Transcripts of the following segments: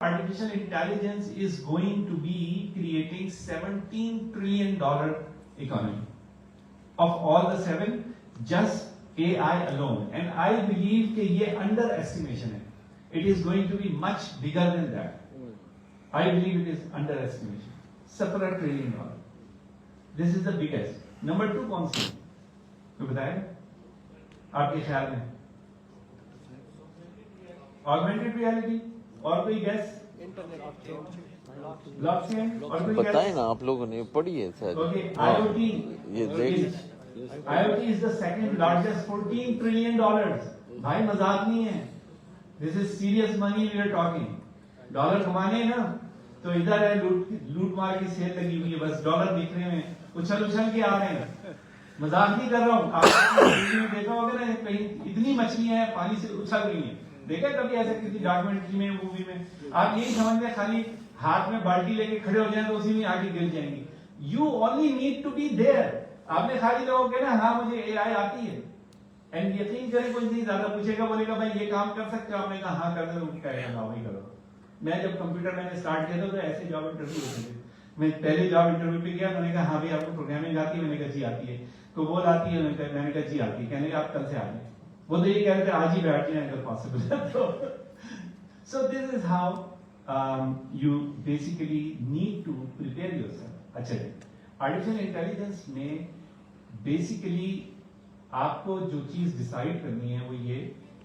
Artificial intelligence is going to be creating $17 trillion economy. Of all the seven, just AI alone. And I believe that ये underestimation है. It is going to be much bigger than that. I believe it is underestimation. $17 trillion. This is the biggest. Number two कौन सी? तो बताएं आपके ख्याल में? Augmented reality. और कोई गैस? ब्लॉकचेन और कोई बताए ना, आप लोगों ने पढ़ी है शायद। ओके, IoT ये देख, IoT is the second largest, $14 trillion. भाई मजाक नहीं है, this is serious money we are talking. Dollar कमाने हैं ना, तो इधर है लूट मार की सेल लगी हुई है, बस डॉलर दिख रहे हैं, उछल के आ रहे हैं। मजाक नहीं कर रहा हूँ, आपने में देखा होगा ना, कहीं इतनी मछलियां हैं पानी से उछल रही हैं। देखा कभी ऐसे किसी डॉक्यूमेंट्री में, मूवी में? आप यही समझ लें खाली हाथ में बाल्टी लेके खड़े हो जाए तो उसी में आगे गिर जाएंगी। You only need to be there. आपने खाली लोगों ना हाँ मुझे एआई आती है, एंड यकीन करें कोई नहीं ज्यादा पूछेगा, बोलेगा भाई ये काम कर सकते हो? आपने कहा हाँ कर दे, उनकी कहेगा हाँ वही करो। मैं जब कंप्यूटर मैंने स्टार्ट किया था तो ऐसे जॉब इंटरव्यू होते थे। मैं पहले जॉब इंटरव्यू पे गया, मैंने कहा हाँ भाई आपको प्रोग्रामिंग आती है? मैंने कहा जी आती है। तो वो आती है? मैंने कहा जी आती है। कहने का आप कल से आ जाए। वो तो ये कह रहे थे आज ही बैठ जाए अगर पॉसिबल है तो। So this is how you basically need to prepare yourself. अच्छा जी, आर्टिफिशियल इंटेलिजेंस में बेसिकली आपको जो चीज डिसाइड करनी है वो ये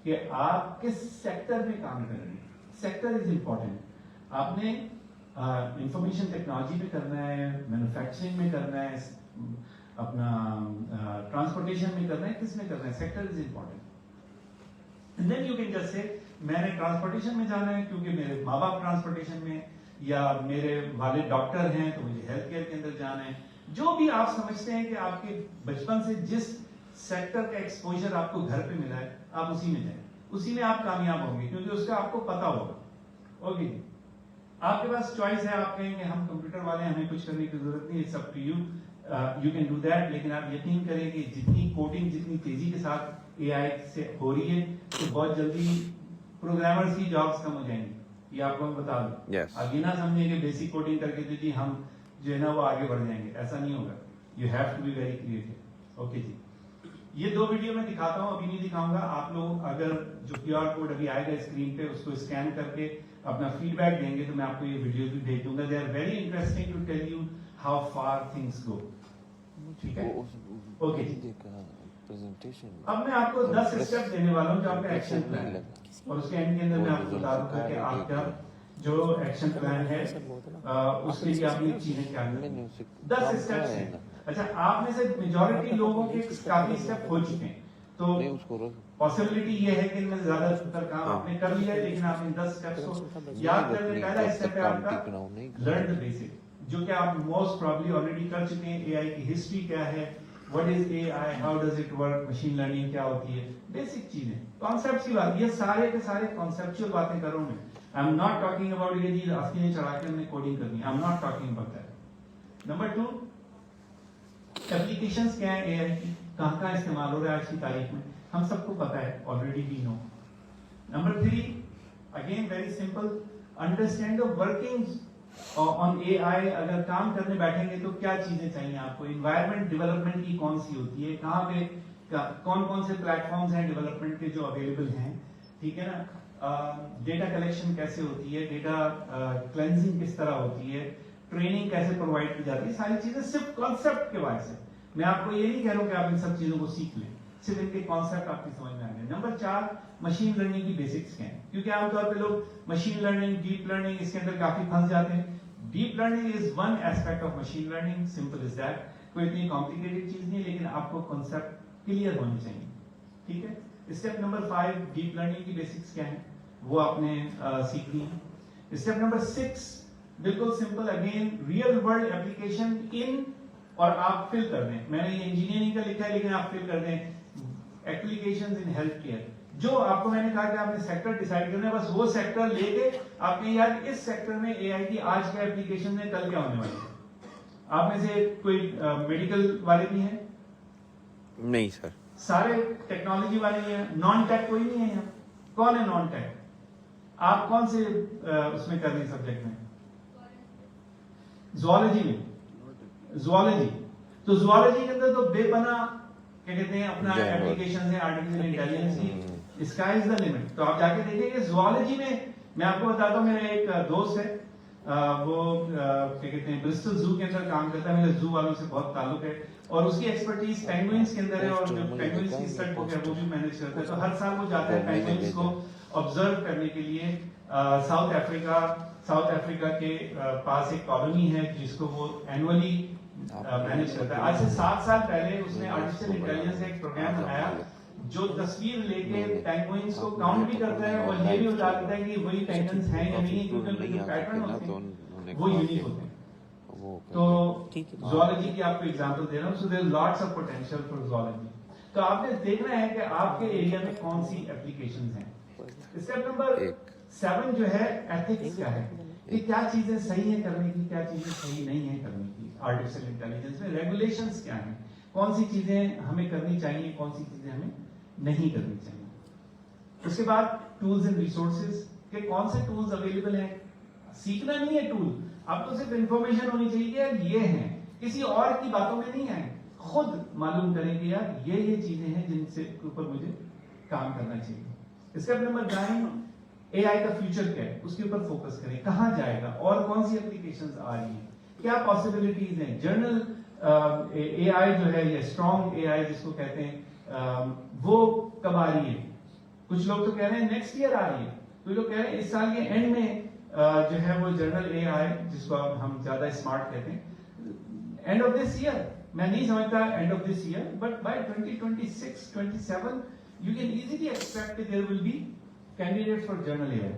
कि आप किस सेक्टर में काम कर रहे हैं। Sector is important. आपने इंफॉर्मेशन टेक्नोलॉजी में करना है, मैन्युफैक्चरिंग में करना है, अपना ट्रांसपोर्टेशन में करना है, किस में करना है? Sector is important. And then you can just say मैंने ट्रांसपोर्टेशन में जाना है क्योंकि मेरे माँ बाप ट्रांसपोर्टेशन में, या मेरे वाले डॉक्टर हैं तो मुझे हेल्थ केयर के अंदर जाना है। जो भी आप समझते हैं कि आपके बचपन से जिस सेक्टर का एक्सपोजर आपको घर पे मिला है, आप उसी में जाएं, उसी में आप कामयाब होंगे क्योंकि उसका आपको पता होगा। ओके, आपके पास चॉइस है, आप कहेंगे हम कंप्यूटर वाले हैं, हमें कुछ करने की जरूरत नहीं, it's up to you, you can do that. लेकिन आप यकीन करें कि जितनी कोडिंग जितनी तेजी के साथ एआई से हो रही है तो बहुत जल्दी प्रोग्रामर्स की जॉब्स कम हो जाएंगी। ये आपको मैं बता दूं। आप ये ना समझिए कि बेसिक कोडिंग करके तो जी हम जो है ना वो आगे बढ़ जाएंगे, ऐसा नहीं होगा। You have to be very creative. Okay ji, ये दो वीडियो मैं दिखाता हूं, अभी नहीं दिखाऊंगा। आप लोग अगर जो QR कोड अभी आएगा स्क्रीन पे उसको स्कैन करके अपना फीडबैक देंगे तो मैं आपको ये वीडियो भी भेज दूंगा। They are very interesting to tell you how far things go. ठीक है, ओके जी। प्रेजेंटेशन अब मैं आपको 10 स्टेप देने वाला हूं जो आपका एक्शन प्लान है, और उसके एंड के अंदर मैं आपको बता दूंगा कि आपका जो एक्शन प्लान है उसके लिए आपने चीजें क्या करनी है। 10 स्टेप्स हैं। अच्छा, आप में से मेजॉरिटी लोगों के काफी स्टेप हो चुके हैं, तो पॉसिबिलिटी ये है कि इनमें ज्यादातर काम आपने कर लिया है, लेकिन आपने 10 स्टेप्स को याद करने। पहला स्टेप है आपका लर्न द बेसिक, जो कि आप मोस्ट प्रोबब्ली ऑलरेडी कर चुके हैं। एआई की हिस्ट्री क्या है, what is AI, how does it work, machine learning क्या होती है, बेसिक चीजें, कॉन्सेप्ट्स की बात। ये सारे के सारे कॉन्सेप्चुअल बातें कर रहा हूं मैं। I am not talking about ये चीज अस्सी ने चढ़ा के हमने कोडिंग करनी है। I am not talking about that. Number 2, applications क्या है एआई की, कहां इस्तेमाल हो रहा है आज की तारीख में, हम सबको पता है, already we know. Number 3, again very simple, understand the workings on AI. अगर काम करने बैठेंगे तो क्या चीजें चाहिए आपको, इन्वायरमेंट डेवलपमेंट की कौन सी होती है, कहाँ पे कौन कौन से प्लेटफॉर्म्स हैं डेवलपमेंट के जो अवेलेबल हैं, ठीक है ना। डेटा कलेक्शन कैसे होती है, डेटा क्लेंजिंग किस तरह होती है, ट्रेनिंग कैसे प्रोवाइड की जाती है, सारी चीजें सिर्फ कॉन्सेप्ट के वाइज है। मैं आपको ये नहीं कह रहा हूं कि आप इन सब चीजों को सीख लें, सिर्फ इनके कॉन्सेप्ट आपकी समझ में आ गए। नंबर 4, मशीन लर्निंग की बेसिक्स क्या है, क्योंकि आमतौर पे लोग मशीन लर्निंग, डीप लर्निंग इसके अंदर काफी फंस जाते हैं। Deep learning is one aspect of machine learning, simple is that, कोई इतनी कॉम्प्लिकेटेड चीज नहीं, लेकिन आपको कॉन्सेप्ट क्लियर होने चाहिए, ठीक है। स्टेप नंबर 5, डीप लर्निंग की बेसिक्स क्या है वो आपने सीखनी है। स्टेप नंबर 6, बिल्कुल simple, again real world application in, और आप फिल कर दें, मैंने ये इंजीनियरिंग का लिखा है लेकिन आप फिल कर दें एप्लीकेशंस इन हेल्थ केयर। जो आपको मैंने कहा कि आपने सेक्टर डिसाइड करना है, बस वो सेक्टर लेके आपने यार इस सेक्टर में एआई की आज क्या एप्लीकेशन है, कल क्या होने वाली है। आप में से कोई मेडिकल वाले भी हैं? नहीं सर, सारे टेक्नोलॉजी वाले हैं, नॉन टेक कोई नहीं है यहाँ। कौन है नॉन टेक? आप कौन से उसमें कर रही सब्जेक्ट में? ज़ूलॉजी में। ज़ूलॉजी, तो ज़ूलॉजी के अंदर तो बेपना क्या कहते हैं अपना एप्लीकेशन है आर्टिफिशियल इंटेलिजेंस की, स्काई इज द लिमिट। तो आप जाके देखेंगे ज़ूलॉजी में, मैं आपको बताता हूँ, मेरा एक दोस्त है, वो क्या कहते हैं ब्रिस्टल जू के अंदर काम करता है, मेरे जू वालों से बहुत ताल्लुक है, और उसकी एक्सपर्टीज पेंगुइन्स के अंदर है, और जो पेंगुइन्स की स्टडी बुक है वो भी मैनेज करता है। तो हर साल वो जाता है पेंगुइन्स को ऑब्जर्व करने के लिए साउथ अफ्रीका के पास एक कॉलोनी है जिसको वो एनुअली मैनेज करता है। आज से 7 साल पहले उसने आर्टिफिशियल इंटेलिजेंस से एक प्रोग्राम बनाया जो तस्वीर लेके पेंगुइन्स को काउंट भी करता है और ये भी बता देता है कि वही पेंगुइन्स हैं या नहीं, क्योंकि उनके जो पैटर्न होते हैं वो यूनिक होते हैं। तो ज़ूलॉजी की आपको एग्जांपल दे रहा हूँ। So there lots of potential for zoology. तो आपने देखना है कि आपके एरिया में कौन सी एप्लीकेशंस हैं। स्टेप नंबर 7 जो है एथिक्स का है, कि क्या चीजें सही है करने की, क्या चीजें सही नहीं है करने की। आर्टिफिशियल इंटेलिजेंस में रेगुलेशंस क्या हैं, कौन सी चीजें हमें करनी चाहिए, कौन सी चीजें हमें नहीं करनी चाहिए। उसके बाद टूल्स एंड रिसोर्सेज के कौन से टूल्स अवेलेबल हैं। सीखना नहीं है टूल, आपको सिर्फ इंफॉर्मेशन होनी चाहिए कि यार ये हैं, किसी और की बातों में नहीं आए, खुद मालूम करें कि यार ये चीजें हैं जिनसे ऊपर मुझे काम करना चाहिए। स्टेप नंबर 9 एआई का फ्यूचर क्या है, उसके ऊपर फोकस करें, कहां जाएगा और कौन सी एप्लीकेशंस आ रही हैं, क्या पॉसिबिलिटीज हैं। जर्नल एआई जो है, ये स्ट्रॉन्ग एआई जिसको कहते हैं, वो कब आ रही है। कुछ लोग तो कह रहे हैं नेक्स्ट ईयर आ रही है, कुछ लोग कह रहे हैं इस साल के एंड में जो है वो जर्नल एआई जिसको हम ज्यादा स्मार्ट कहते हैं, एंड ऑफ दिस ईयर। मैं नहीं समझता end of this year, but by 2026-27 you can easily expect that there will be candidates for journal AI।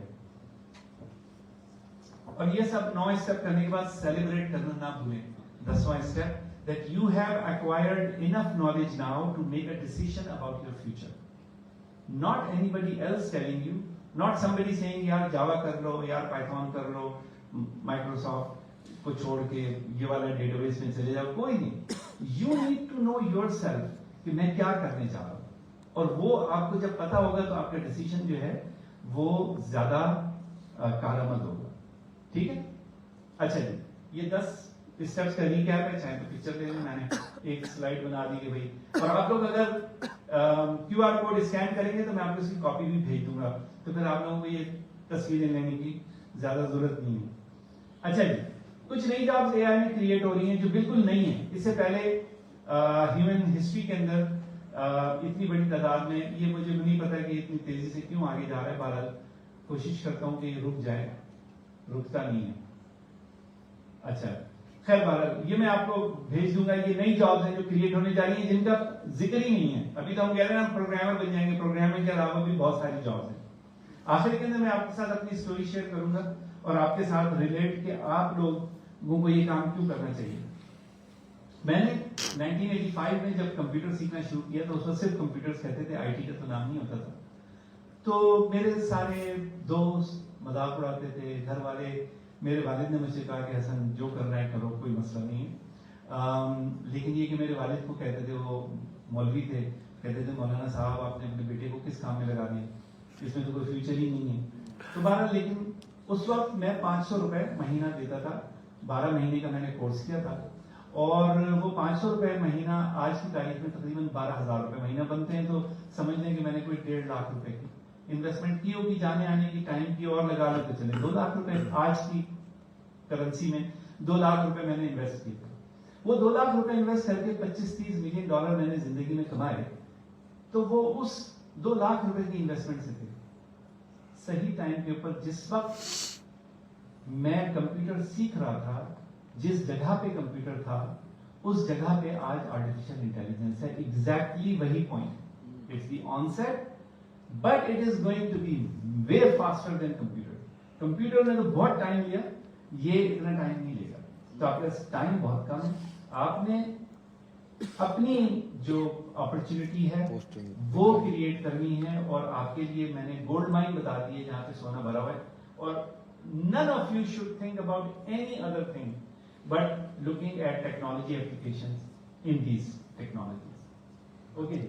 और ये सब 9 स्टेप करने के बाद सेलिब्रेट करना ना भूलें। 10वां step, that you have acquired enough knowledge now to make a decision about your future, not anybody else telling you, not somebody saying यार जावा कर लो, यार पाइथन कर लो, माइक्रोसॉफ्ट को छोड़ के ये वाला डेटाबेस में चले जाओ, कोई नहीं। you need to know yourself कि मैं क्या करने जा रहा हूं, और वो आपको जब पता होगा तो आपका डिसीजन जो है वो ज्यादा कारगर होगा। ठीक है, अच्छा जी, ये 10 स्टेप्स का रिकैप है। चाहे तो पिक्चर ले लें, मैंने एक स्लाइड बना दी है भाई, और आप लोग अगर QR कोड स्कैन करेंगे तो मैं आपको इसकी कॉपी भी भेज दूंगा, तो फिर आप लोगों को ये तस्वीरें लेने की ज्यादा जरूरत नहीं है। अच्छा जी, कुछ नई जॉब्स एआई में क्रिएट हो रही हैं जो बिल्कुल नहीं है। इससे पहले ह्यूमन हिस्ट्री के अंदर इतनी बड़ी तादाद में, ये मुझे नहीं पता कि इतनी तेजी से क्यों आगे जा रहा है। बहरहाल कोशिश करता हूं कि ये रुक जाए, रुकता नहीं है। अच्छा खैर, बहरहाल ये मैं आपको भेज दूंगा। ये नई जॉब्स हैं जो क्रिएट होने जा रही हैं जिनका जिक्र ही नहीं है। अभी तो हम कह रहे हैं हम प्रोग्रामर बन जाएंगे, प्रोग्रामर के अलावा भी बहुत सारी जॉब्स हैं। आखिर के अंदर मैं आपके साथ अपनी स्टोरी शेयर करूंगा और आपके साथ रिलेट कि आप लोगों को ये काम क्यों करना चाहिए। मैंने 1985 में जब कंप्यूटर सीखना शुरू किया तो उस वक्त सिर्फ कंप्यूटर्स कहते थे, आईटी का तो नाम नहीं होता था। तो मेरे सारे दोस्त मजाक उड़ाते थे, घर वाले, मेरे वालिद ने मुझसे कहा कि हसन जो कर रहा है करो, कोई मसला नहीं है। लेकिन ये कि मेरे वालिद को कहते थे, वो मौलवी थे, कहते थे मौलाना साहब आपने अपने बेटे को किस काम में लगा दिया, इसमें तो कोई फ्यूचर ही नहीं है। तो बहरहाल, लेकिन उस वक्त मैं 500 रुपए महीना देता था। 12 महीने का मैंने कोर्स किया था, और वो 500 रुपए महीना आज की तारीख में तकरीबन 12,000 रुपए महीना बनते हैं। तो समझ लें कि मैंने कोई 1.5 लाख रुपए की इन्वेस्टमेंट की होगी, जाने आने की, टाइम की, और लगा लो तो चले 2 लाख रुपए आज की करेंसी में 2 लाख रुपए मैंने इन्वेस्ट किए। वो 2 लाख रुपए इन्वेस्ट करके 25-30 मिलियन डॉलर मैंने जिंदगी में कमाए। तो वो उस 2 लाख रुपए की इन्वेस्टमेंट से थे। सही टाइम के ऊपर जिस वक्त मैं कंप्यूटर सीख रहा था, जिस जगह पे कंप्यूटर था, उस जगह पे आज आर्टिफिशियल इंटेलिजेंस है। एग्जैक्टली वही point. It's the onset, but it is going to be way faster than computer. Computer ने तो बहुत टाइम लिया, ये इतना टाइम नहीं लेगा। तो आपके पास टाइम बहुत कम है। आपने अपनी जो अपॉर्चुनिटी है वो क्रिएट करनी है, और आपके लिए मैंने गोल्ड माइन बता दी है जहां पे सोना भरा हुआ है। और none of you should think about any other thing but looking at technology applications in these technologies. Okay,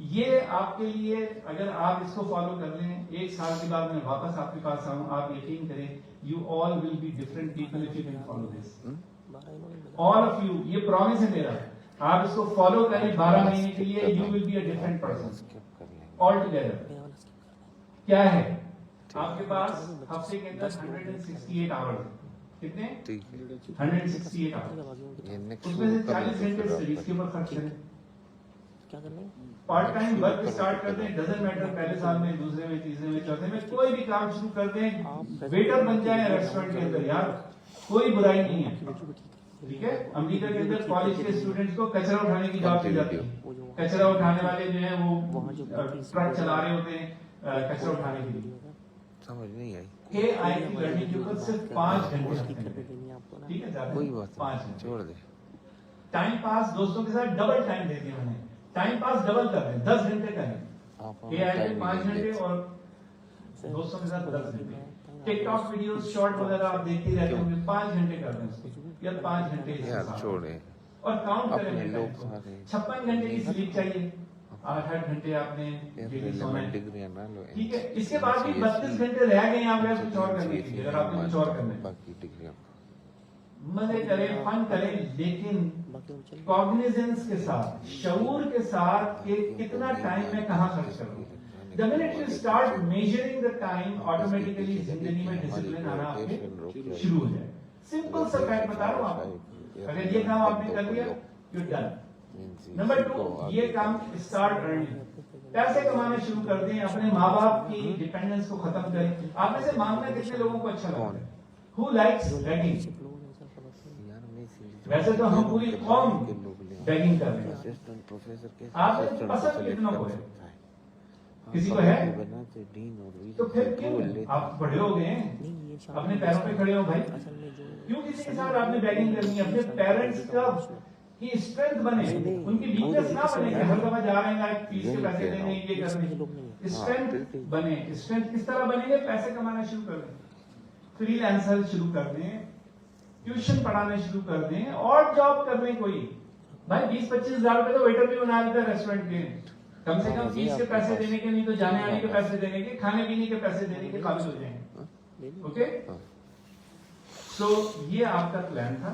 ये आपके लिए अगर आप इसको फॉलो कर लें, 1 साल के बाद मैं वापस आपके पास आऊं, आप यकीन करें, you all will be different people if you can follow this. All of you, ये प्रॉमिस है मेरा, आप इसको फॉलो करें 12 महीने के लिए, you will be a different person all together. क्या है आपके पास हफ्ते के अंदर 168 आवर्स, कितने? ठीक है 168 आवर्स, ये नेक्स्ट उसमें से 40 घंटे स्टडीज के ऊपर खर्च करें। क्या करना है? पार्ट टाइम वर्क स्टार्ट कर दें, डजंट मैटर, पहले साल में, दूसरे में, तीसरे में, चौथे में, कोई भी काम शुरू कर दें, वेटर बन जाए रेस्टोरेंट के अंदर, यार कोई बुराई नहीं है, ठीक है। अमेरिका के अंदर कॉलेज के स्टूडेंट्स को कचरा उठाने की जॉब दी जाती है, कचरा उठाने वाले जो है वो ट्रक चला रहे होते हैं कचरा उठाने के लिए। समझ नहीं आई, AI की लर्निंग के ऊपर सिर्फ 5 घंटे लगते हैं, ठीक है, ज्यादा कोई बात 5 नहीं, घंटे। छोड़ दे। टाइम पास दोस्तों के साथ डबल टाइम दे दिया मैंने, टाइम पास डबल कर दें, 10 घंटे करें, AI पे 5 घंटे और दोस्तों के साथ 10 घंटे। टिकटॉक वीडियोस शॉर्ट वगैरह आप देखते रहते होंगे, 5 घंटे कर दें उसको, या 5 घंटे इस यार हिसाब से। छोड़े, और काउंट अपने करें लोग टाइम को। सारे 56 घंटे की स्लीप चाहिए, 8-8 घंटे आपने डेली सोना है, डिग्री ना लो, ठीक है। इसके बाद भी 32 घंटे रह गए आप कुछ और करने के लिए, अगर आपने कुछ और करना है, बाकी डिग्री मजे करें, फन करें, लेकिन बाकी और चल कॉग्निजेंस के साथ, शऊर के साथ कि कितना टाइम मैं कहाँ खर्च कर रहा हूँ। The minute you start measuring the time, automatically जिंदगी में डिसिप्लिन आना आपके शुरू हो जाए। सिंपल सा फैक्ट बता रहा हूँ आपको, अगर ये काम आपने कर लिया, you're done। नंबर 2, ये काम स्टार्ट अर्निंग, पैसे कमाने शुरू कर दें, अपने माँ बाप की डिपेंडेंस को खत्म करें। आप में से मांगना कितने लोगों को अच्छा लगता है? Who likes begging? वैसे तो हम पूरी कौम बेगिंग कर रहे हैं, प्रोफेसर आप में पसंद कितना को है? किसी को है? तो फिर क्यों आप बड़े हो गए हैं, अपने पैरों पे खड़े हो भाई, क्यों किसी के साथ आपने बेगिंग करनी है? अपने पेरेंट्स का की स्ट्रेंथ बने, उनकी वीकनेस ना बने कि हर दफा जा रहे हैं फीस के पैसे देने, ये करने। स्ट्रेंथ बने। स्ट्रेंथ किस तरह बनेंगे? पैसे कमाना शुरू कर दें, फ्रीलांसर शुरू कर दें, ट्यूशन पढ़ाने शुरू कर दें, और जॉब कर लें कोई। भाई 20-25 हजार रुपए तो वेटर भी बना लेता है रेस्टोरेंट के, कम से कम फीस के पैसे देने के, नहीं तो जाने आने के पैसे देने के, खाने पीने के पैसे देने के काबिल हो जाएंगे। ओके, सो ये आपका प्लान था,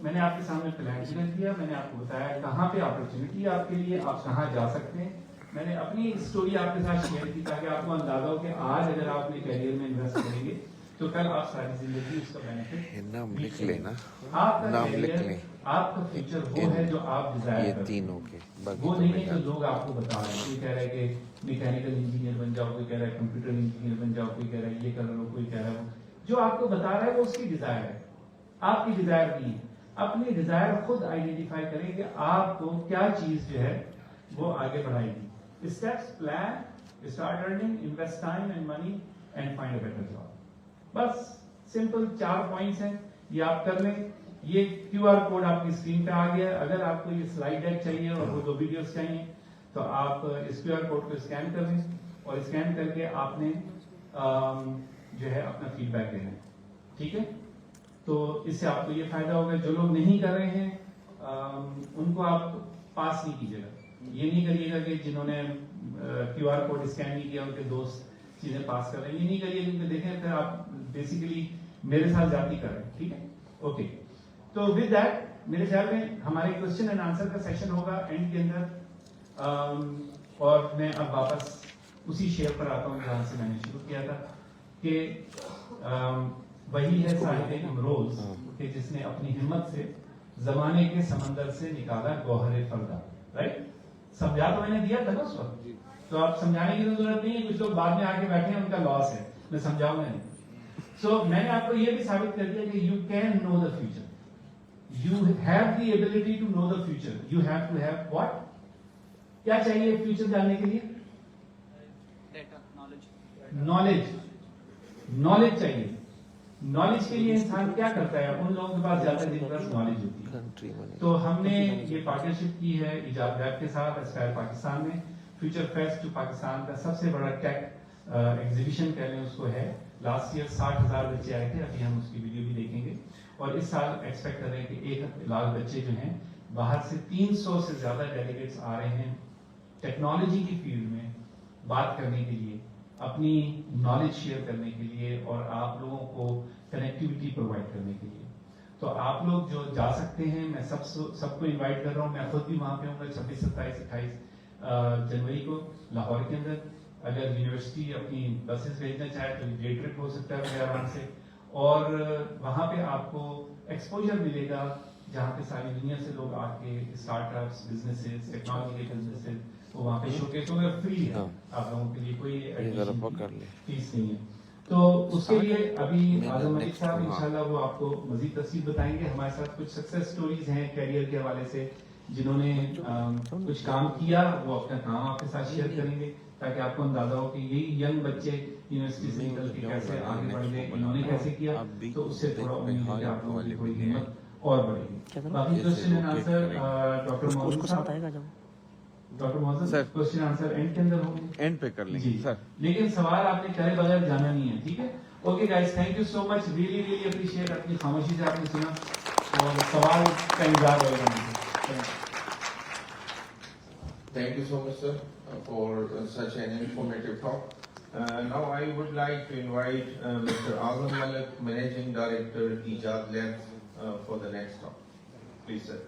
मैंने आपके सामने प्लान शेयर किया, मैंने आपको बताया कहाँ पे अपॉर्चुनिटी है आपके लिए, आप कहाँ जा सकते हैं। मैंने अपनी स्टोरी आपके साथ शेयर की ताकि आपको अंदाजा हो कि आज अगर आप अपने करियर में इन्वेस्ट करेंगे तो कल आप सारी जिंदगी उसका बेनिफिट नाम लिख लेना, आपका नाम लिख करियर, लें। आपका फ्यूचर वो है जो आप डिजायर ये करते हैं, तीनों के बाकी वो तो नहीं है मेरा जो लोग आपको बता रहे हैं। कोई कह रहा है कि मैकेनिकल इंजीनियर बन जाओ, कोई कह रहा है कंप्यूटर इंजीनियर बन जाओ, कोई कह रहा है ये कर लो, कोई कह रहा है वो। जो आपको बता रहा है वो उसकी डिजायर है, आपकी डिजायर नहीं है। अपनी डिजायर खुद आइडेंटिफाई करें कि आपको क्या चीज जो है वो आगे बढ़ाएगी। Steps, plan, start earning, invest time and money and find a better job. बस सिंपल 4 पॉइंट्स हैं, ये आप कर लें। ये QR कोड आपकी स्क्रीन पे आ गया है। अगर आपको ये स्लाइड डेक चाहिए और वो 2 वीडियोस चाहिए तो आप इस QR कोड को स्कैन कर लें, और स्कैन करके आपने जो है अपना फीडबैक देना है, ठीक है। तो इससे आपको ये फायदा होगा। जो लोग नहीं कर रहे हैं उनको आप पास नहीं कीजिएगा, ये नहीं करिएगा कि जिन्होंने QR कोड स्कैन नहीं किया उनके दोस्त चीजें पास कर रहे हैं, ये नहीं करिए, क्योंकि देखें फिर आप बेसिकली मेरे साथ जाती कर रहे हैं, ठीक है। ओके, तो विद दैट मेरे ख्याल में हमारे क्वेश्चन एंड आंसर का सेशन होगा एंड के अंदर, और मैं अब वापस उसी शेयर पर आता हूँ जहां से मैंने शुरू किया था कि वही है साहिब इमरोज कि जिसने अपनी हिम्मत से जमाने के समंदर से निकाला गौहर फरदा। राइट, समझा तो मैंने दिया था ना उस वक्त, तो आप समझाने की जरूरत नहीं है। कुछ लोग बाद में आके बैठे हैं, उनका लॉस है, मैं समझाऊंगा नहीं। सो मैंने आपको ये भी साबित कर दिया कि you can know the future, you have the ability to know the future. You have to have what, क्या चाहिए फ्यूचर जानने के लिए? नॉलेज, नॉलेज चाहिए। नॉलेज के लिए इंसान क्या करता है? उन लोगों के पास ज्यादा जिनके नॉलेज होती है। तो हमने ये पार्टनरशिप की है इजाब लैब के साथ एस्पायर पाकिस्तान में। फ्यूचर फेस्ट जो पाकिस्तान का सबसे बड़ा टेक एग्जीबिशन कह लें उसको है। लास्ट ईयर 60,000 बच्चे आए थे, अभी हम उसकी वीडियो भी देखेंगे। और इस साल एक्सपेक्ट कर रहे हैं कि 1 लाख बच्चे जो हैं बाहर से 300 से ज्यादा डेलीगेट्स आ रहे हैं टेक्नोलॉजी की फील्ड में बात करने के लिए, अपनी नॉलेज शेयर करने के लिए और आप लोगों को कनेक्टिविटी प्रोवाइड करने के लिए। तो आप लोग जो जा सकते हैं, मैं सबको इनवाइट कर रहा हूं। मैं खुद भी वहां पे हूँ 26, 27, 28 जनवरी को लाहौर के अंदर। अगर यूनिवर्सिटी अपनी बसेस भेजना चाहे तो डे ट्रिप हो सकता है वगैरह से, और वहां पे आपको एक्सपोजर मिलेगा जहाँ पे सारी दुनिया से लोग आके स्टार्टअप्स, बिजनेसेस, टेक्नोलॉजी के बिजनेसेस वो वहाँ पे शोकेस होगा। फ्री है आप लोगों के लिए, कोई फीस नहीं है। तो उसके लिए अभी आजम मलिक साहब इंशाल्लाह वो आपको मजीद तफसील बताएंगे। हमारे साथ कुछ सक्सेस स्टोरीज हैं कैरियर के हवाले से, जिन्होंने कुछ काम किया, वो अपना काम आपके साथ शेयर करेंगे ताकि आपको अंदाजा हो कि यही यंग बच्चे यूनिवर्सिटी से निकल के कैसे आगे बढ़ गए, इन्होंने कैसे किया। तो उससे थोड़ा उम्मीद है कि आप लोगों की थोड़ी हिम्मत और बढ़ेगी। बाकी question and answer doctor Mohammad साहब, doctor Mohammad sir question answer end के अंदर होंगे, एंड पे कर लेंगे सर। लेकिन सवाल आपने करे बगैर जाना नहीं है, ठीक है? Okay guys, thank you so much, really really appreciate अपनी खामोशी से आपने सुना और सवाल का इंतजार रहेगा। Thank you so much, sir, for such an informative talk. Now I would like to invite Mr. Azam Malik, Managing Director, Ijaz Labs, for the next talk. Please, sir.